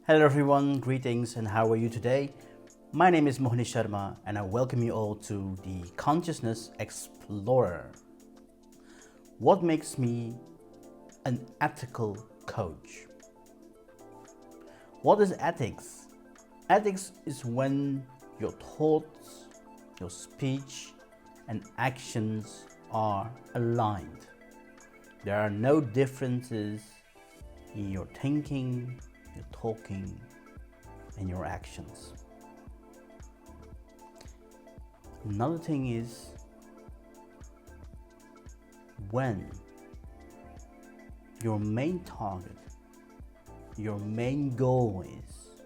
Hello everyone, greetings and how are you today? My name is Mohnish Sharma and I welcome you all to the Consciousness Explorer. What makes me an ethical coach? What is ethics? Ethics is when your thoughts, your speech and actions are aligned. There are no differences in your thinking, your talking, and your actions. Another thing is when your main target, your main goal is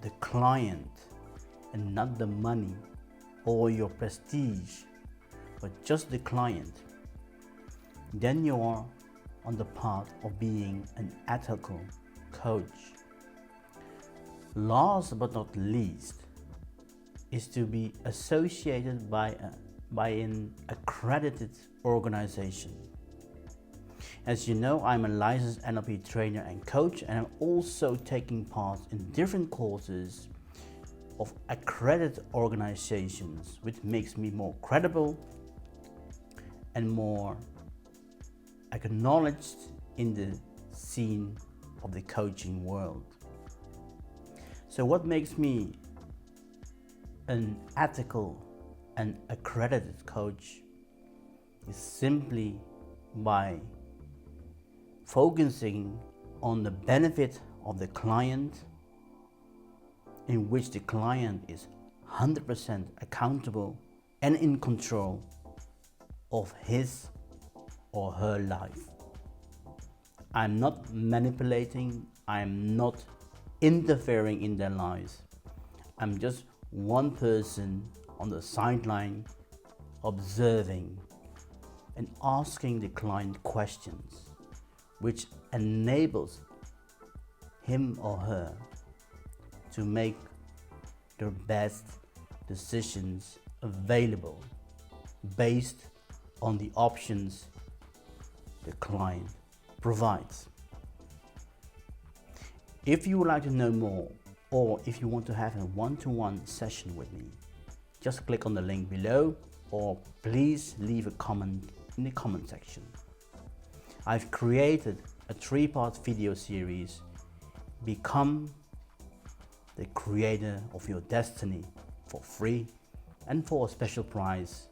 the client and not the money or your prestige, but just the client, then you are on the path of being an ethical coach. Last but not least is to be associated by an accredited organization. As you know, I'm a licensed NLP trainer and coach, and I'm also taking part in different courses of accredited organizations, which makes me more credible and more acknowledged in the scene of the coaching world. So what makes me an ethical and accredited coach is simply by focusing on the benefit of the client, in which the client is 100% accountable and in control of his or her life. I'm not manipulating, I'm not interfering in their lives. I'm just one person on the sideline observing and asking the client questions, which enables him or her to make their best decisions available based on the options the client provides. If you would like to know more, or if you want to have a one-to-one session with me, just click on the link below, or please leave a comment in the comment section. I've created a 3-part video series, Become the Creator of Your Destiny, for free, and for a special prize,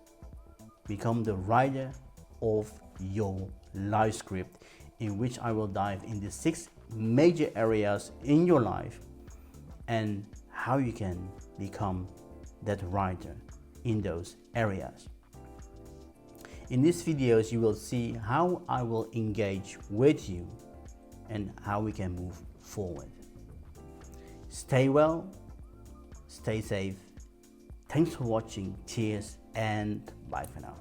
Become the Writer of Your Life Script, in which I will dive into 6 major areas in your life and how you can become that writer in those areas. In these videos you will see how I will engage with you and how we can move forward. Stay well, stay safe. Thanks for watching. Cheers and bye for now.